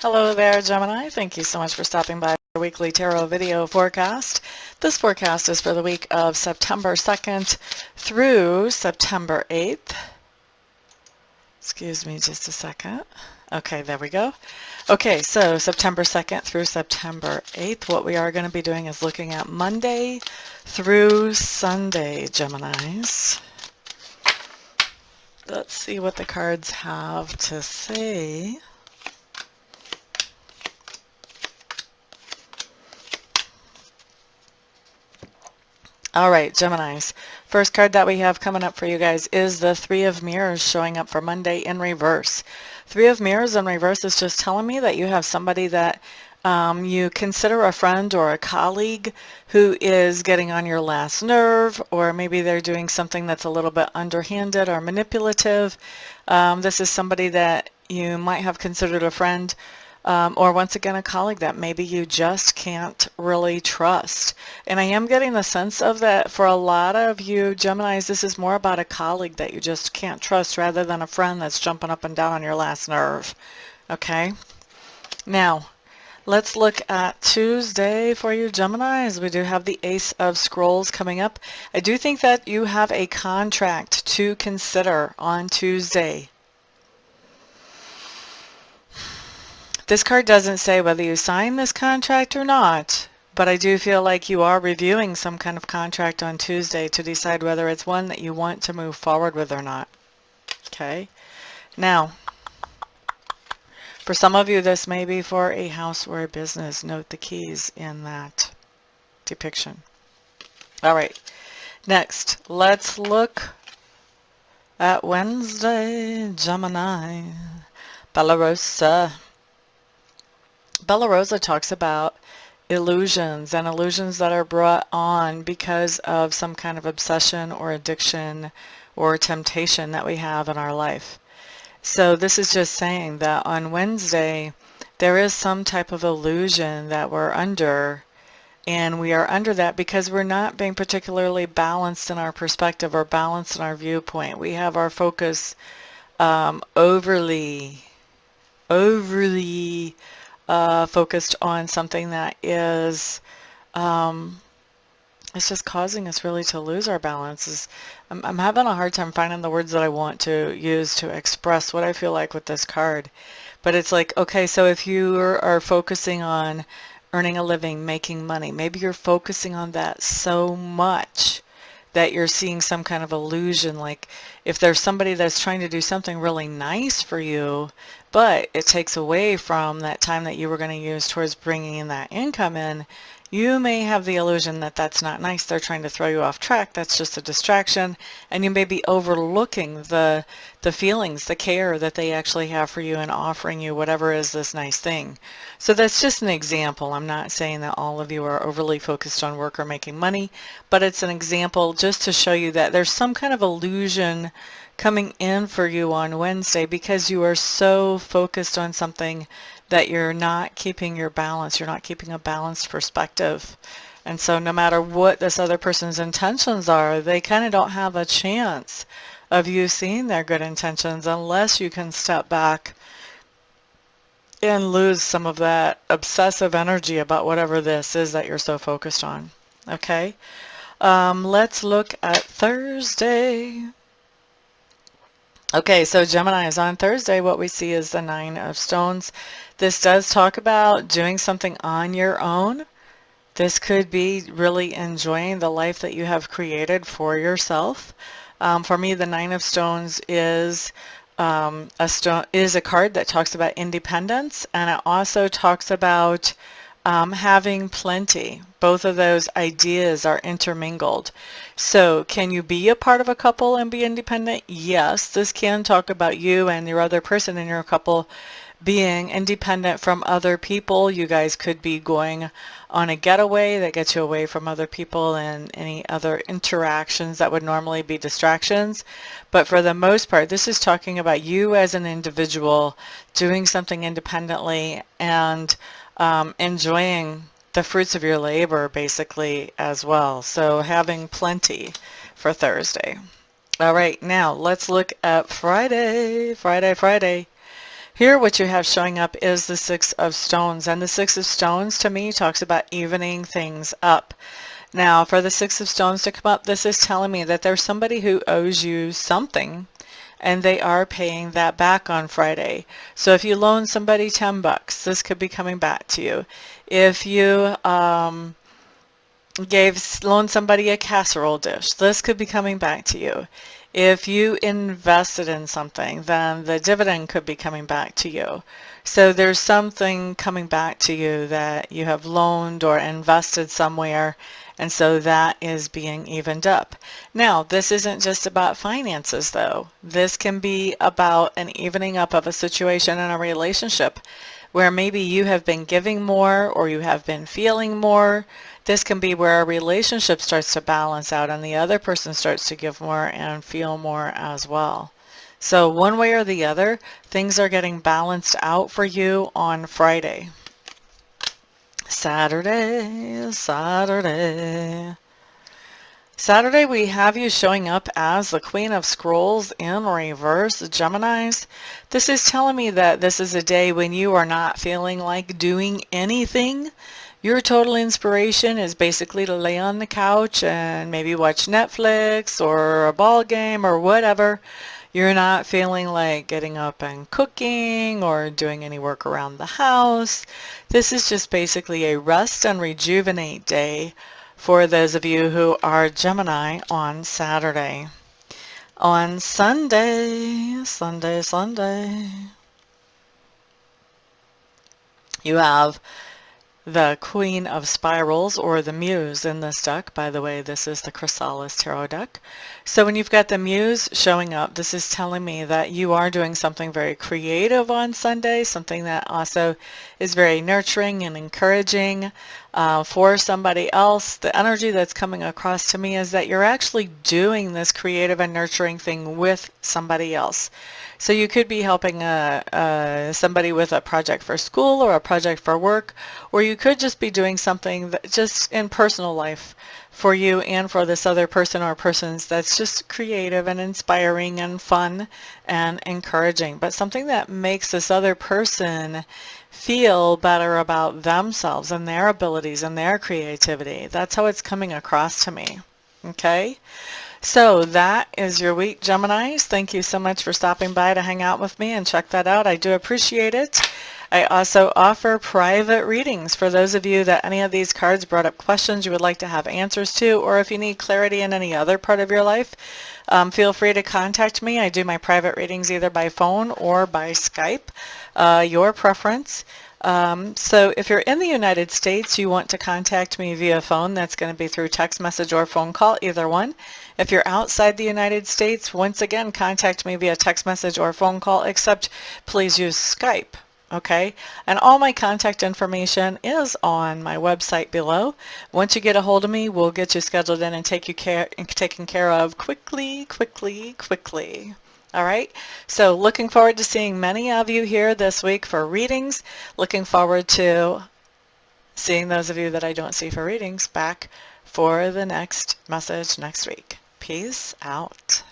Hello there, Gemini. Thank you so much for stopping by our weekly tarot video forecast. This forecast is for the week of September 2nd through September 8th. Excuse me just a second. Okay, there we go. Okay, so September 2nd through September 8th, what we are going to be doing is looking at Monday through Sunday, Geminis. Let's see what the cards have to say. All right, Geminis. First card that we have coming up for you guys is the Three of Mirrors showing up for Monday in reverse. Three of Mirrors in reverse is just telling me that you have somebody that you consider a friend or a colleague who is getting on your last nerve, or maybe they're doing something that's a little bit underhanded or manipulative. This is somebody that you might have considered a friend, or once again a colleague that maybe you just can't really trust. And I am getting the sense of that for a lot of you Geminis, this is more about a colleague that you just can't trust rather than a friend that's jumping up and down on your last nerve. Okay? Now, let's look at Tuesday for you Geminis. We do have the Ace of Scrolls coming up. I do think that you have a contract to consider on Tuesday. This card doesn't say whether you sign this contract or not, but I do feel like you are reviewing some kind of contract on Tuesday to decide whether it's one that you want to move forward with or not. Okay? Now, for some of you, this may be for a house or a business. Note the keys in that depiction. All right. Next, let's look at Wednesday, Gemini, Bellarosa. Bellarosa talks about illusions and illusions that are brought on because of some kind of obsession or addiction or temptation that we have in our life. So this is just saying that on Wednesday there is some type of illusion that we're under, and we are under that because we're not being particularly balanced in our perspective or balanced in our viewpoint. We have our focus overly focused on something that is it's just causing us really to lose our balance. I'm having a hard time finding the words that I want to use to express what I feel like with this card. But it's like, okay, so if you are focusing on earning a living, making money, maybe you're focusing on that so much that you're seeing some kind of illusion. Like if there's somebody that's trying to do something really nice for you, but it takes away from that time that you were going to use towards bringing in that income in, you may have the illusion that that's not nice. They're trying to throw you off track. That's just a distraction. And you may be overlooking the feelings, the care that they actually have for you and offering you whatever is this nice thing. So that's just an example. I'm not saying that all of you are overly focused on work or making money, but it's an example just to show you that there's some kind of illusion coming in for you on Wednesday because you are so focused on something that you're not keeping your balance. You're not keeping a balanced perspective. And so no matter what this other person's intentions are, they kind of don't have a chance of you seeing their good intentions unless you can step back and lose some of that obsessive energy about whatever this is that you're so focused on. Okay? Let's look at Thursday. Okay, so Gemini, on Thursday, what we see is the Nine of Stones. This does talk about doing something on your own. This could be really enjoying the life that you have created for yourself. For me, the Nine of Stones is a card that talks about independence, and it also talks about having plenty. Both of those ideas are intermingled. So can you be a part of a couple and be independent? Yes, this can talk about you and your other person in your couple being independent from other people. You guys could be going on a getaway that gets you away from other people and any other interactions that would normally be distractions. But for the most part, this is talking about you as an individual doing something independently and enjoying the fruits of your labor basically as well. So having plenty for Thursday. All right, now let's look at Friday. Friday. Here what you have showing up is the Six of Stones, and the Six of Stones to me talks about evening things up. Now for the Six of Stones to come up, this is telling me that there's somebody who owes you something and they are paying that back on Friday. So if you loan somebody 10 bucks, this could be coming back to you. If you loaned somebody a casserole dish, this could be coming back to you. If you invested in something, then the dividend could be coming back to you. So there's something coming back to you that you have loaned or invested somewhere, and so that is being evened up. Now, this isn't just about finances, though. This can be about an evening up of a situation in a relationship where maybe you have been giving more or you have been feeling more. This can be where a relationship starts to balance out and the other person starts to give more and feel more as well. So one way or the other, things are getting balanced out for you on Friday. Saturday, Saturday. Saturday, we have you showing up as the Queen of Scrolls in reverse, Geminis. This is telling me that this is a day when you are not feeling like doing anything. Your total inspiration is basically to lay on the couch and maybe watch Netflix or a ball game or whatever. You're not feeling like getting up and cooking or doing any work around the house. This is just basically a rest and rejuvenate day for those of you who are Gemini on Saturday. On Sunday, Sunday, you have the Queen of Spirals, or the Muse, in this deck. By the way, this is the Chrysalis Tarot deck. So when you've got the Muse showing up, this is telling me that you are doing something very creative on Sunday, something that also is very nurturing and encouraging for somebody else. The energy that's coming across to me is that you're actually doing this creative and nurturing thing with somebody else. So you could be helping somebody with a project for school or a project for work, or you could just be doing something that just in personal life for you and for this other person or persons that's just creative and inspiring and fun and encouraging, but something that makes this other person feel better about themselves and their abilities and their creativity. That's how it's coming across to me. Okay? So that is your week, Geminis. Thank you so much for stopping by to hang out with me and check that out. I do appreciate it. I also offer private readings for those of you that any of these cards brought up questions you would like to have answers to, or if you need clarity in any other part of your life, feel free to contact me. I do my private readings either by phone or by Skype, your preference. So if you're in the United States, you want to contact me via phone, that's going to be through text message or phone call, either one. If you're outside the United States, once again, contact me via text message or phone call, except please use Skype. Okay, and all my contact information is on my website below. Once you get a hold of me, we'll get you scheduled in and taken care of quickly. All right, so looking forward to seeing many of you here this week for readings. Looking forward to seeing those of you that I don't see for readings back for the next message next week. Peace out.